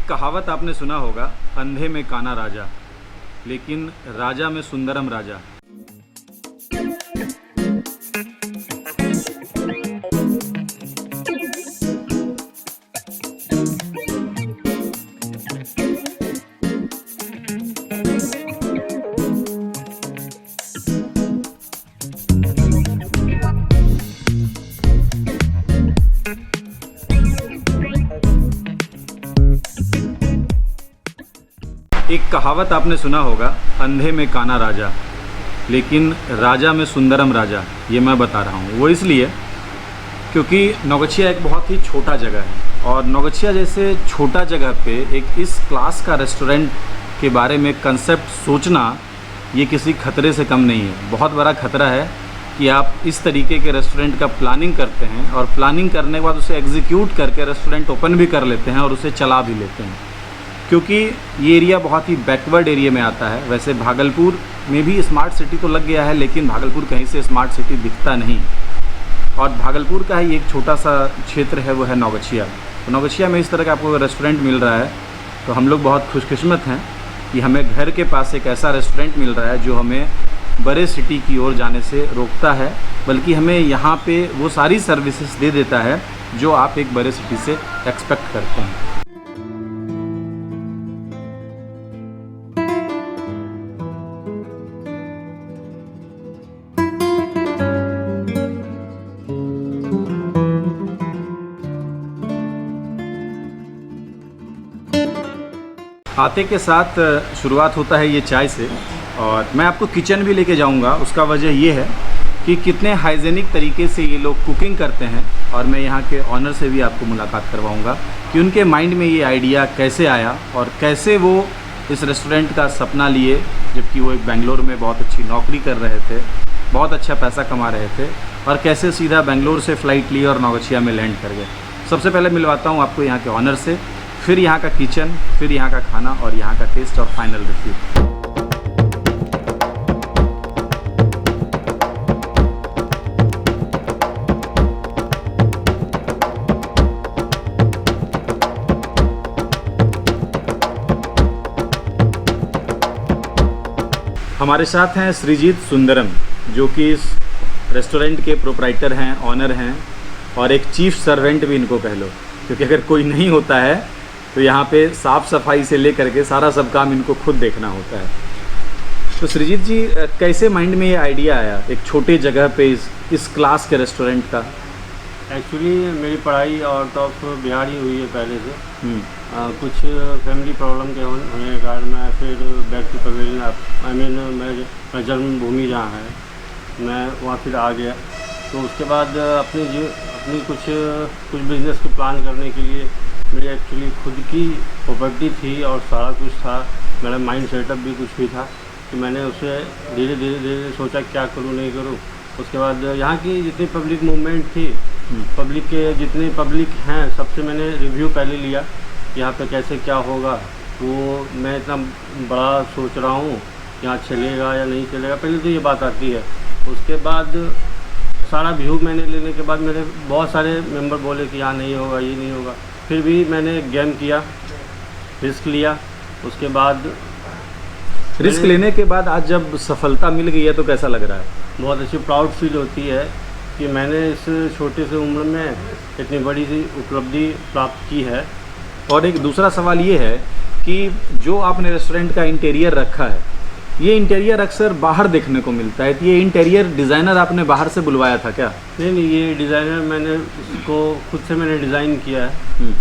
कहावत आपने सुना होगा, अंधे में काना राजा, लेकिन राजा में सुंदरम राजा। एक कहावत आपने सुना होगा, अंधे में काना राजा, लेकिन राजा में सुंदरम राजा। ये मैं बता रहा हूँ वो इसलिए क्योंकि नौगछिया एक बहुत ही छोटा जगह है और नौगछिया जैसे छोटा जगह पे एक इस क्लास का रेस्टोरेंट के बारे में कंसेप्ट सोचना ये किसी खतरे से कम नहीं है। बहुत बड़ा खतरा है कि आप इस तरीके के रेस्टोरेंट का प्लानिंग करते हैं और प्लानिंग करने के बाद उसे एग्जीक्यूट करके रेस्टोरेंट ओपन भी कर लेते हैं और उसे चला भी लेते हैं, क्योंकि ये एरिया बहुत ही बैकवर्ड एरिया में आता है। वैसे भागलपुर में भी स्मार्ट सिटी तो लग गया है, लेकिन भागलपुर कहीं से स्मार्ट सिटी दिखता नहीं। और भागलपुर का ही एक छोटा सा क्षेत्र है, वो है नौगछिया। तो नौगछिया में इस तरह का आपको रेस्टोरेंट मिल रहा है, तो हम लोग बहुत खुशकिस्मत हैं कि हमें घर के पास एक ऐसा रेस्टोरेंट मिल रहा है जो हमें बड़े सिटी की ओर जाने से रोकता है, बल्कि हमें यहाँ पे वो सारी सर्विसेज दे देता है जो आप एक बड़े सिटी से एक्सपेक्ट करते हैं। आते के साथ शुरुआत होता है ये चाय से, और मैं आपको किचन भी लेके जाऊंगा। उसका वजह ये है कि कितने हाइजेनिक तरीके से ये लोग कुकिंग करते हैं, और मैं यहाँ के ऑनर से भी आपको मुलाकात करवाऊंगा कि उनके माइंड में ये आइडिया कैसे आया और कैसे वो इस रेस्टोरेंट का सपना लिए, जबकि वो एक बेंगलोर में बहुत अच्छी नौकरी कर रहे थे, बहुत अच्छा पैसा कमा रहे थे, और कैसे सीधा बेंगलोर से फ़्लाइट ली और नौगछिया में लैंड कर गए। सबसे पहले मिलवाता हूँ आपको यहाँ के ऑनर से, फिर यहाँ का किचन, फिर यहाँ का खाना और यहाँ का टेस्ट और फाइनल रिव्यू। हमारे साथ हैं श्रीजीत सुंदरम, जो कि इस रेस्टोरेंट के प्रोप्राइटर हैं, ऑनर हैं, और एक चीफ सर्वेंट भी इनको कह लो, क्योंकि अगर कोई नहीं होता है तो यहाँ पे साफ़ सफाई से लेकर के सारा सब काम इनको खुद देखना होता है। तो श्रीजीत जी, कैसे माइंड में ये आइडिया आया एक छोटे जगह पे इस क्लास के रेस्टोरेंट का? एक्चुअली मेरी पढ़ाई आउट ऑफ बिहार ही हुई है पहले से। कुछ फैमिली प्रॉब्लम के होने के कारण मैं फिर back to pavilion, I mean मैं जन्मभूमि जहाँ है मैं वहाँ फिर आ गया। तो उसके बाद अपनी कुछ बिज़नेस को प्लान करने के लिए मेरी एक्चुअली खुद की प्रॉपर्टी थी और सारा कुछ था, मेरा माइंड सेटअप भी कुछ भी था, कि मैंने उसे धीरे धीरे सोचा क्या करूँ नहीं करूँ। उसके बाद यहाँ की जितनी पब्लिक मूवमेंट थी, पब्लिक के जितने पब्लिक हैं सबसे मैंने रिव्यू पहले लिया कि यहाँ पे कैसे क्या होगा। वो मैं इतना बड़ा सोच रहा हूँ यहाँ चलेगा या नहीं चलेगा, पहले तो ये बात आती है। उसके बाद सारा व्यू मैंने लेने के बाद मेरे बहुत सारे मेंबर बोले कि यहाँ नहीं होगा, ये नहीं होगा। फिर भी मैंने गेम किया, रिस्क लिया। उसके बाद रिस्क लेने के बाद आज जब सफलता मिल गई है तो कैसा लग रहा है? बहुत अच्छी प्राउड फील होती है कि मैंने इस छोटे से उम्र में इतनी बड़ी सी उपलब्धि प्राप्त की है। और एक दूसरा सवाल ये है कि जो आपने रेस्टोरेंट का इंटीरियर रखा है, ये इंटीरियर अक्सर बाहर देखने को मिलता है, तो ये इंटीरियर डिज़ाइनर आपने बाहर से बुलवाया था क्या? नहीं, ये डिज़ाइनर मैंने इसको खुद से मैंने डिज़ाइन किया है।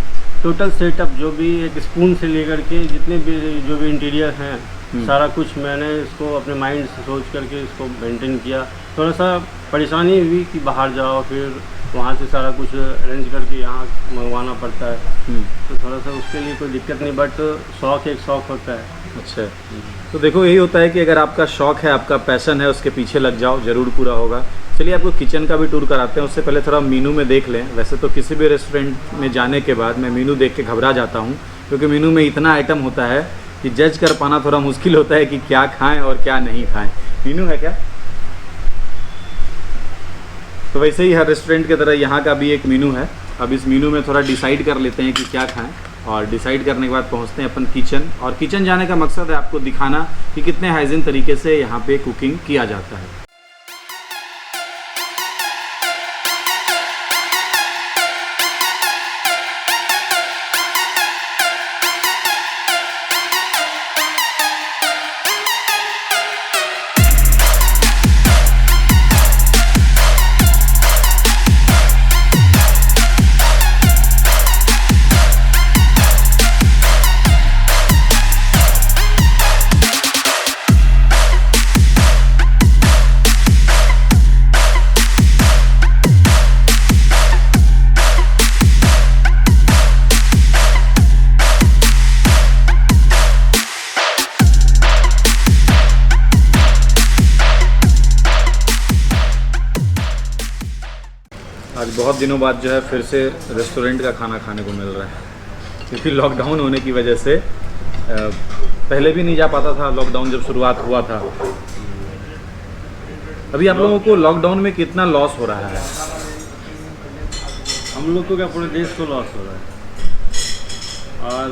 टोटल सेटअप जो भी एक स्पून से लेकर के जितने भी जो भी इंटीरियर हैं, सारा कुछ मैंने इसको अपने माइंड से सोच करके इसको मेंटेन किया। थोड़ा सा परेशानी हुई कि बाहर जाओ, फिर वहाँ से सारा कुछ अरेंज करके यहाँ मंगवाना पड़ता है, तो थोड़ा सा उसके लिए कोई दिक्कत नहीं, बट शौक़ एक शौक़ होता है। अच्छा, तो देखो यही होता है कि अगर आपका शौक़ है, आपका पैशन है, उसके पीछे लग जाओ, ज़रूर पूरा होगा। चलिए आपको किचन का भी टूर कराते हैं। उससे पहले थोड़ा मीनू में देख लें। वैसे तो किसी भी रेस्टोरेंट में जाने के बाद मैं मीनू देख के घबरा जाता हूँ, क्योंकि मीनू में इतना आइटम होता है कि जज कर पाना थोड़ा मुश्किल होता है कि क्या खाएं और क्या नहीं खाएं। मीनू है क्या? तो वैसे ही हर रेस्टोरेंट की तरह यहाँ का भी एक मीनू है। अब इस मीनू में थोड़ा डिसाइड कर लेते हैं कि क्या खाएं। और डिसाइड करने के बाद पहुंचते हैं अपन किचन। और किचन जाने का मकसद है आपको दिखाना कि कितने हाइजीन तरीके से यहाँ पे कुकिंग किया जाता है। आज बहुत दिनों बाद जो है फिर से रेस्टोरेंट का खाना खाने को मिल रहा है, क्योंकि लॉकडाउन होने की वजह से पहले भी नहीं जा पाता था, लॉकडाउन जब शुरुआत हुआ था। अभी आप लोगों को लॉकडाउन में कितना लॉस हो रहा है? हम लोग को क्या पूरे देश को लॉस हो रहा है, और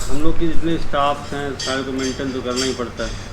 हम लोग के जितने स्टाफ्स हैं सारे को मेंटेन तो करना ही पड़ता है।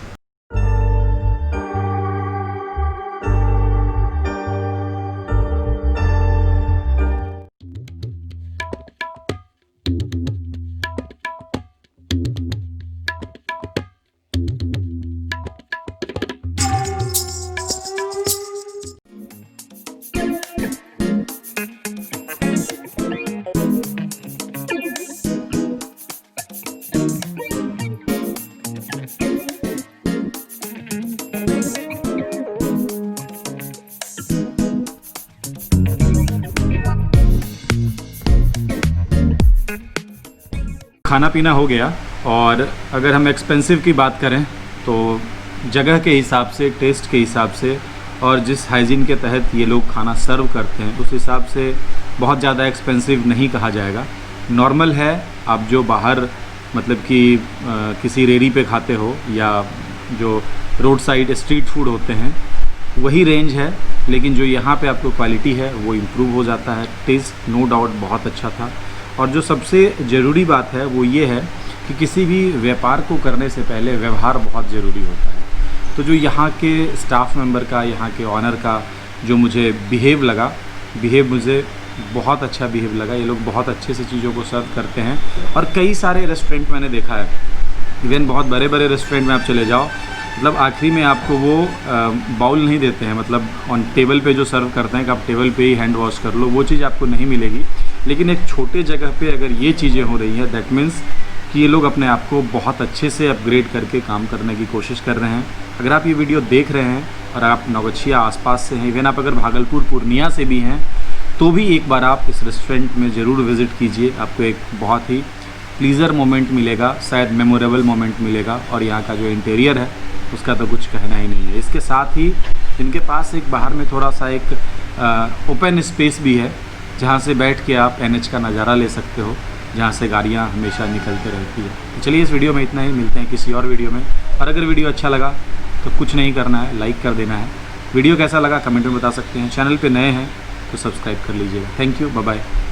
खाना पीना हो गया, और अगर हम एक्सपेंसिव की बात करें तो जगह के हिसाब से, टेस्ट के हिसाब से और जिस हाइजीन के तहत ये लोग खाना सर्व करते हैं उस हिसाब से बहुत ज़्यादा एक्सपेंसिव नहीं कहा जाएगा। नॉर्मल है। आप जो बाहर मतलब कि किसी रेहड़ी पे खाते हो या जो रोड साइड स्ट्रीट फूड होते हैं वही रेंज है, लेकिन जो यहाँ पे आपको क्वालिटी है वो इम्प्रूव हो जाता है। टेस्ट नो डाउट बहुत अच्छा था। और जो सबसे ज़रूरी बात है वो ये है कि किसी भी व्यापार को करने से पहले व्यवहार बहुत ज़रूरी होता है। तो जो यहाँ के स्टाफ मेंबर का, यहाँ के ऑनर का जो मुझे बिहेव मुझे बहुत अच्छा बिहेव लगा। ये लोग बहुत अच्छे से चीज़ों को सर्व करते हैं। और कई सारे रेस्टोरेंट मैंने देखा है, इवन बहुत बड़े बड़े रेस्टोरेंट में आप चले जाओ, मतलब आखिरी में आपको वो बाउल नहीं देते हैं, मतलब ऑन टेबल पे जो सर्व करते हैं कि आप टेबल पे ही हैंड वॉश कर लो, वो चीज़ आपको नहीं मिलेगी। लेकिन एक छोटे जगह पे अगर ये चीज़ें हो रही हैं, दैट मीन्स कि ये लोग अपने आप को बहुत अच्छे से अपग्रेड करके काम करने की कोशिश कर रहे हैं। अगर आप ये वीडियो देख रहे हैं और आप नौगछिया आसपास से हैं, इवन आप अगर भागलपुर पूर्णिया से भी हैं, तो भी एक बार आप इस रेस्टोरेंट में ज़रूर विज़िट कीजिए। आपको एक बहुत ही प्लीज़र मोमेंट मिलेगा, शायद मेमोरेबल मोमेंट मिलेगा। और यहाँ का जो इंटीरियर है उसका तो कुछ कहना ही नहीं है। इसके साथ ही इनके पास एक बाहर में थोड़ा सा एक ओपन स्पेस भी है, जहाँ से बैठ के आप NH का नज़ारा ले सकते हो, जहाँ से गाड़ियाँ हमेशा निकलते रहती है। चलिए इस वीडियो में इतना ही, मिलते हैं किसी और वीडियो में। और अगर वीडियो अच्छा लगा तो कुछ नहीं करना है, लाइक कर देना है। वीडियो कैसा लगा कमेंट में बता सकते हैं। चैनल पे नए हैं तो सब्सक्राइब कर लीजिएगा। Thank you, bye bye.